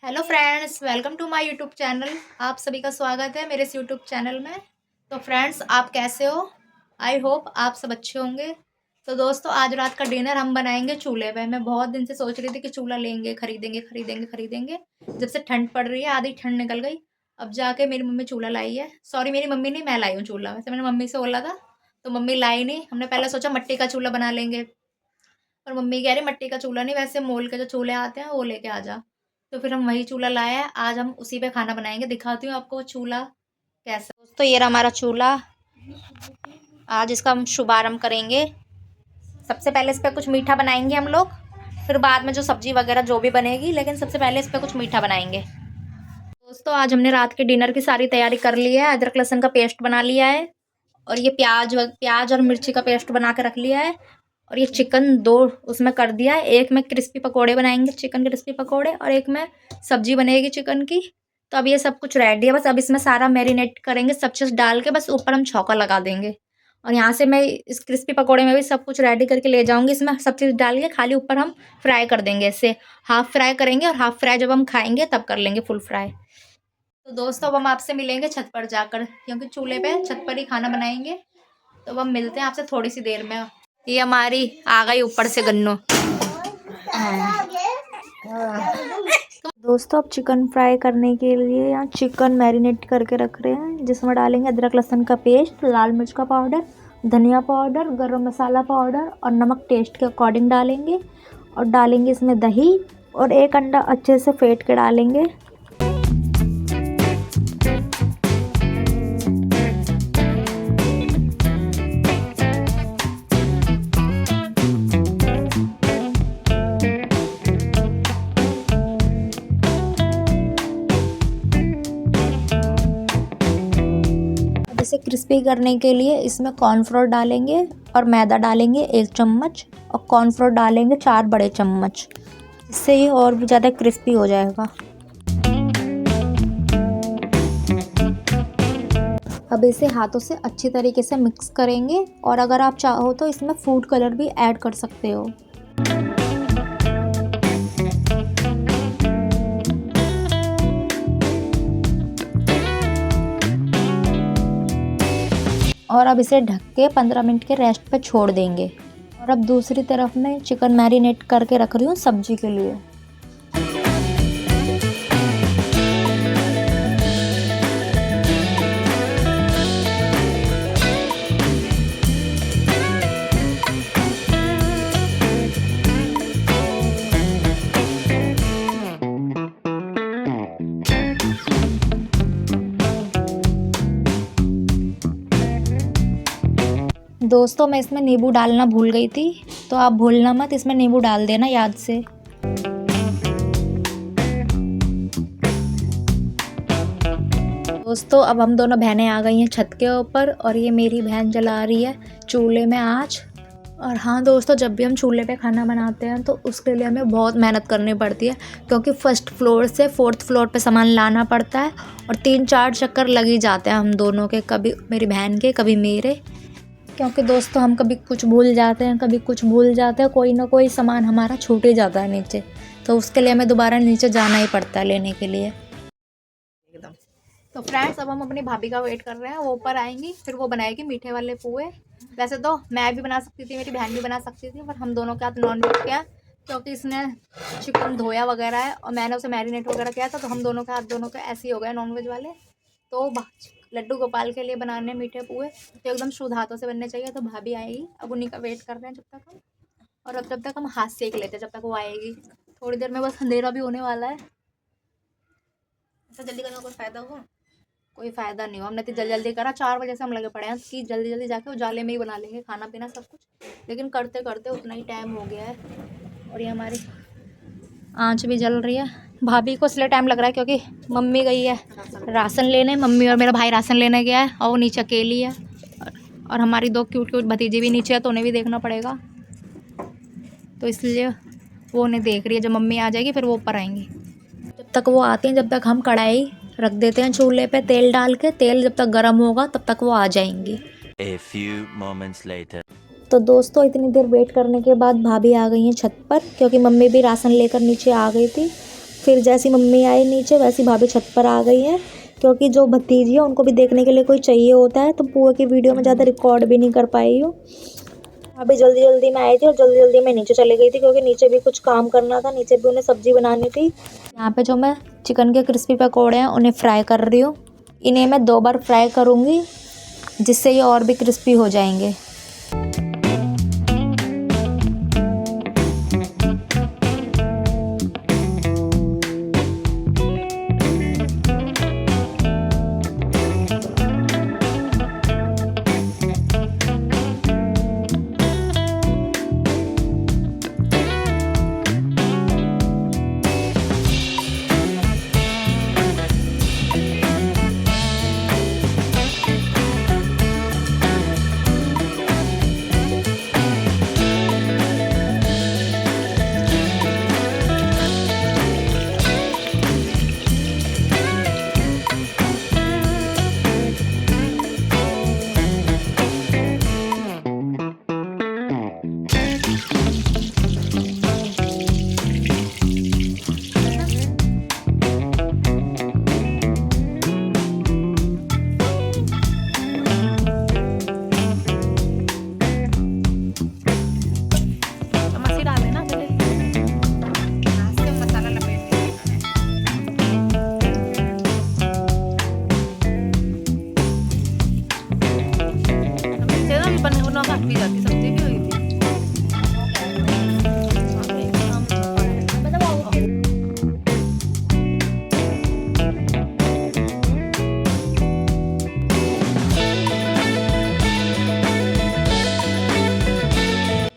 Hello friends, welcome to my YouTube channel. आप सभी का स्वागत है मेरे इस यूट्यूब चैनल में। तो फ्रेंड्स, आप कैसे हो? आई होप आप सब अच्छे होंगे। तो दोस्तों, आज रात का डिनर हम बनाएंगे चूल्हे पे। मैं बहुत दिन से सोच रही थी कि चूल्हा लेंगे, खरीदेंगे खरीदेंगे खरीदेंगे। जब से ठंड पड़ रही है, आधी ठंड निकल गई, अब जाके मेरी मम्मी चूल्हा लाई है। सॉरी, मेरी मम्मी नहीं, मैं लाई हूँ चूल्हा। वैसे मैंने मम्मी से बोला था, तो मम्मी लाई नहीं। हमने पहले सोचा मिट्टी का चूल्हा बना लेंगे, और मम्मी कह रही मिट्टी का चूल्हा नहीं, वैसे मोल के जो चूल्हे आते हैं वो लेके आ जा। तो फिर हम वही चूल्हा लाए हैं। आज हम उसी पे खाना बनाएंगे। दिखाती हूँ आपको वो चूल्हा कैसा। दोस्तों, ये रहा हमारा चूल्हा। आज इसका हम शुभारंभ करेंगे। सबसे पहले इस पे कुछ मीठा बनाएंगे हम लोग, फिर बाद में जो सब्जी वगैरह जो भी बनेगी, लेकिन सबसे पहले इस पे कुछ मीठा बनाएंगे। दोस्तों, आज हमने रात के डिनर की सारी तैयारी कर ली है। अदरक लहसुन का पेस्ट बना लिया है, और ये प्याज और मिर्ची का पेस्ट बना के रख लिया है, और ये चिकन दो उसमें कर दिया है। एक में क्रिस्पी पकोड़े बनाएंगे, चिकन क्रिस्पी पकोड़े, और एक में सब्जी बनेगी चिकन की। तो अब ये सब कुछ रेडी है, बस अब इसमें सारा मैरिनेट करेंगे, सब चीज़ डाल के बस ऊपर हम छौंका लगा देंगे। और यहाँ से मैं इस क्रिस्पी पकोड़े में भी सब कुछ रेडी करके ले जाऊँगी। इसमें सब चीज़ डाल के खाली ऊपर हम फ्राई कर देंगे। इससे हाफ फ्राई करेंगे, और हाफ फ्राई जब हम खाएंगे तब कर लेंगे फुल फ्राई। तो दोस्तों, अब हम आपसे मिलेंगे छत पर जाकर, क्योंकि चूल्हे पे छत पर ही खाना बनाएंगे। तो अब हम मिलते हैं आपसे थोड़ी सी देर में। ये हमारी आ गई ऊपर से गन्नो। दोस्तों, अब चिकन फ्राई करने के लिए यहाँ चिकन मैरिनेट करके रख रहे हैं, जिसमें डालेंगे अदरक लहसुन का पेस्ट, लाल मिर्च का पाउडर, धनिया पाउडर, गरम मसाला पाउडर, और नमक टेस्ट के अकॉर्डिंग डालेंगे। और डालेंगे इसमें दही, और एक अंडा अच्छे से फेंट के डालेंगे। इसे क्रिस्पी करने के लिए इसमें कॉर्नफ्लोर डालेंगे, और मैदा डालेंगे 1 चम्मच, और कॉर्नफ्लोर डालेंगे 4 बड़े चम्मच। इससे ये और भी ज़्यादा क्रिस्पी हो जाएगा। अब इसे हाथों से अच्छी तरीके से मिक्स करेंगे, और अगर आप चाहो तो इसमें फूड कलर भी ऐड कर सकते हो। और अब इसे ढक के 15 मिनट के रेस्ट पे छोड़ देंगे। और अब दूसरी तरफ मैं चिकन मैरिनेट करके रख रही हूँ सब्जी के लिए। दोस्तों, मैं इसमें नींबू डालना भूल गई थी, तो आप भूलना मत, इसमें नींबू डाल देना याद से। दोस्तों, अब हम दोनों बहनें आ गई हैं छत के ऊपर, और ये मेरी बहन जला रही है चूल्हे में आँच। और हाँ दोस्तों, जब भी हम चूल्हे पे खाना बनाते हैं तो उसके लिए हमें बहुत मेहनत करनी पड़ती है, क्योंकि फर्स्ट फ्लोर से फोर्थ फ्लोर पे सामान लाना पड़ता है, और 3-4 चक्कर लग ही जाते हैं हम दोनों के, कभी मेरी बहन के कभी मेरे। क्योंकि दोस्तों, हम कभी कुछ भूल जाते हैं, कभी कुछ भूल जाते हैं, कोई ना कोई सामान हमारा छूट ही जाता है नीचे, तो उसके लिए हमें दोबारा नीचे जाना ही पड़ता है लेने के लिए एकदम। तो फ्रेंड्स, अब हम अपनी भाभी का वेट कर रहे हैं, वो ऊपर आएंगी, फिर वो बनाएगी मीठे वाले पुए। वैसे तो मैं भी बना सकती थी, मेरी बहन भी बना सकती थी, पर हम दोनों के हाथ नॉन वेज किया, क्योंकि इसने चिकन धोया वगैरह है, और मैंने उसे मैरिनेट वगैरह किया था, तो हम दोनों के हाथ दोनों के ऐसे ही हो गए नॉन वेज वाले। तो लड्डू गोपाल के लिए बनाने मीठे पुए तो एकदम शुद्ध हाथों से बनने चाहिए। तो भाभी आएगी, अब उन्हीं का वेट कर रहे हैं जब तक हम। और अब जब तक हम हाथ सेक लेते हैं, जब तक वो आएगी। थोड़ी देर में बस अंधेरा भी होने वाला है। ऐसा जल्दी करने का कोई फ़ायदा हुआ? कोई फ़ायदा नहीं हुआ। हमने तो जल्दी जल्दी करा, 4 बजे से हम लगे पड़े हैं कि जल्दी जल्दी जाके उजाले में ही बना लेंगे खाना पीना सब कुछ, लेकिन करते करते उतना ही टाइम हो गया है। और ये हमारी आँच भी जल रही है। भाभी को इसलिए टाइम लग रहा है क्योंकि मम्मी गई है राशन लेने, मम्मी और मेरा भाई राशन लेने गया है, और वो नीचे अकेली है। और हमारी 2 क्यूट क्यूट भतीजी भी नीचे है, तो उन्हें भी देखना पड़ेगा, तो इसलिए वो उन्हें देख रही है। जब मम्मी आ जाएगी फिर वो ऊपर आएंगी। जब तक वो आती हैं, जब तक हम कढ़ाई रख देते हैं चूल्हे पे तेल डाल के। तेल जब तक गर्म होगा तब तक वो आ जाएंगी। A few moments later. तो दोस्तों, इतनी देर वेट करने के बाद भाभी आ गई हैं छत पर, क्योंकि मम्मी भी राशन लेकर नीचे आ गई थी। फिर जैसी मम्मी आई नीचे वैसी भाभी छत पर आ गई है, क्योंकि जो भतीजी है उनको भी देखने के लिए कोई चाहिए होता है, तो पुआ की वीडियो में ज़्यादा रिकॉर्ड भी नहीं कर पाई हूँ। अभी जल्दी जल्दी में आई थी और जल्दी जल्दी में नीचे चली गई थी, क्योंकि नीचे भी कुछ काम करना था, नीचे भी उन्हें सब्जी बनानी थी। यहाँ पे जो मैं चिकन के क्रिस्पी पकौड़े हैं उन्हें फ्राई कर रही हूँ। इन्हें मैं 2 बार फ्राई करूँगी, जिससे ये और भी क्रिस्पी हो जाएंगे।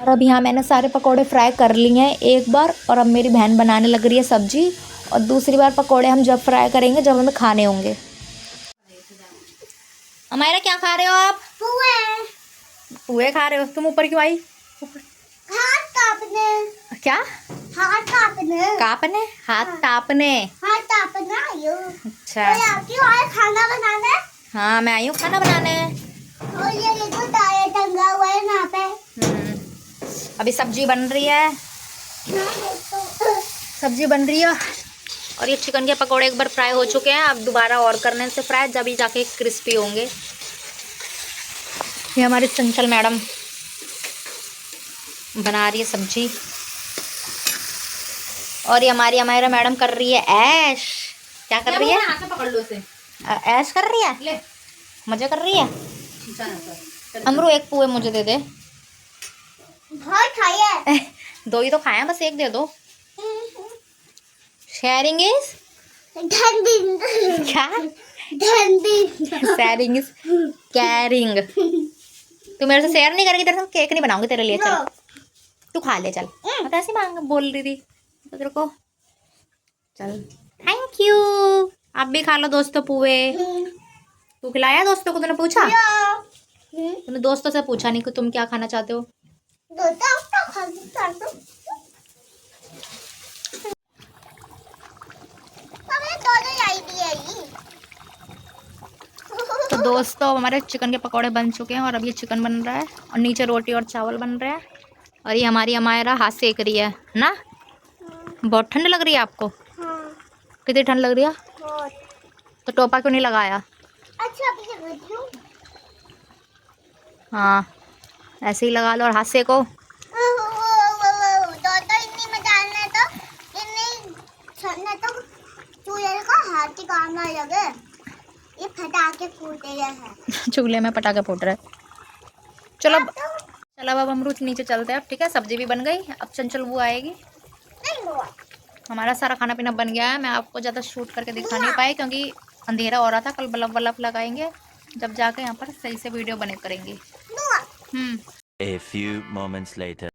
और अब यहाँ मैंने सारे पकोड़े फ्राई कर लिए हैं एक बार, और अब मेरी बहन बनाने लग रही है सब्जी, और दूसरी बार पकोड़े हम जब फ्राई करेंगे जब हमें खाने होंगे। हमारा क्या खा रहे हो आप? पुए खा रहे हो? तुम ऊपर क्यों आई? हाथ कांपने। क्या? हाथ कांपने। कांपने? हाथ तापने। हाथ कांपना आयो। अच्छा। और आपकी और खाना बनाना? हाँ मैं आई हूँ खाना बनाने। और ये देखो टायर टंगा हुआ है यहाँ पे। अभी सब्जी बन रही है, सब्जी बन रही है, और ये चिकन के पकोड़े एक बार फ्राई हो चुके हैं, अब दोबारा और करने से फ्राई, जब ही जाके क्रिस्पी होंगे। ये हमारी चंचल मैडम बना रही है सब्जी, और ये हमारी हमारा मैडम कर रही है ऐश। क्या कर रही है? हाथ में पकड़ लो उसे। ऐश कर रही है, ले। मजे कर रही है। अमरू एक पुए मुझे दे दे। बहुत खाइए। 2 ही तो खाए हैं, बस एक दे दो। शेयरिंग इज क्या? Sharing is carrying. तू मेरे से शेयर नहीं करेगी, तेरे से केक नहीं बनाऊंगी तेरे लिए। चल तू खा ले, चल। मैं तो ऐसे मांग बोल रही थी तो तेरे को। चल थैंक यू। आप भी खा लो दोस्तों पुए। तू खिलाया दोस्तों को? तूने पूछा? तूने दोस्तों से पूछा नहीं कि तुम क्या खाना चाहते हो? तो दोस्तों हमारे चिकन के पकौड़े बन चुके हैं, और अब ये चिकन बन रहा है, और नीचे रोटी और चावल बन रहे हैं, और ये हमारी अमायरा हाथ सेक रही है ना। बहुत ठंड लग रही है आपको? कितनी ठंड लग रही है? तो टोपा क्यों नहीं लगाया? हाँ ऐसे ही लगा लो और हाथ सेको। हाथी काम ना लगे, ये पटाखे फूटे हैं। चूल्हे में पटाखे फूट रहे। चलो चलो अब हम रूच नीचे चलते हैं। अब ठीक है, सब्जी भी बन गई, अब चंचल वो आएगी। हमारा सारा खाना पीना बन गया है। मैं आपको ज़्यादा शूट करके दिखा नहीं पाई, क्योंकि अंधेरा हो रहा था। कल बल्ब वल्ब लगाएंगे, जब जाके यहाँ पर सही से वीडियो बने करेंगे। A few moments later.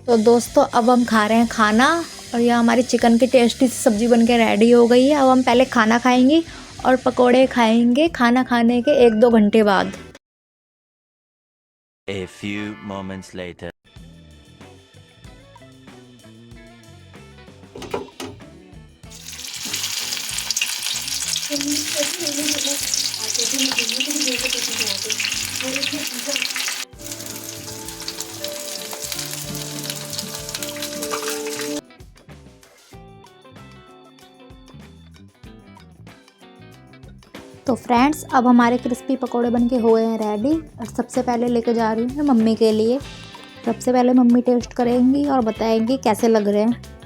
तो दोस्तों अब हम खा रहे हैं खाना, और यह हमारी चिकन की टेस्टी सी सब्जी बनके रेडी हो गई है। अब हम पहले खाना खाएंगे और पकोड़े खाएंगे खाना खाने के 1-2 घंटे बाद। A few moments later. तो फ्रेंड्स अब हमारे क्रिस्पी पकोड़े बनके हो गए हैं रेडी। और सबसे पहले लेके जा रही हूँ मैं मम्मी के लिए। सबसे पहले मम्मी टेस्ट करेंगी और बताएंगी कैसे लग रहे हैं।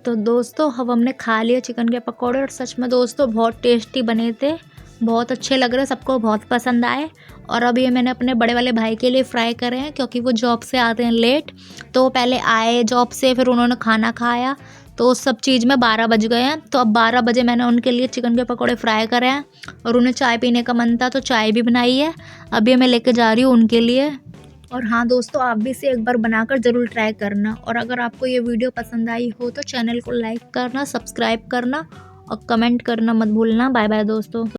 तो दोस्तों अब हमने खा लिया चिकन के पकोड़े और सच में दोस्तों बहुत टेस्टी बने थे, बहुत अच्छे लग रहे, सबको बहुत पसंद आए। और अब ये मैंने अपने बड़े वाले भाई के लिए फ्राई करे हैं क्योंकि वो जॉब से आते हैं लेट। तो वो पहले आए जॉब से, फिर उन्होंने खाना खाया, तो उस सब चीज़ में 12 बज गए हैं। तो अब 12 बजे मैंने उनके लिए चिकन के पकोड़े फ्राई करे हैं और उन्हें चाय पीने का मन था तो चाय भी बनाई है। अभी मैं लेके जा रही हूँ उनके लिए। और हाँ दोस्तों, आप भी इसे एक बार बनाकर ज़रूर ट्राई करना। और अगर आपको ये वीडियो पसंद आई हो तो चैनल को लाइक करना, सब्सक्राइब करना और कमेंट करना मत भूलना। बाय बाय दोस्तों।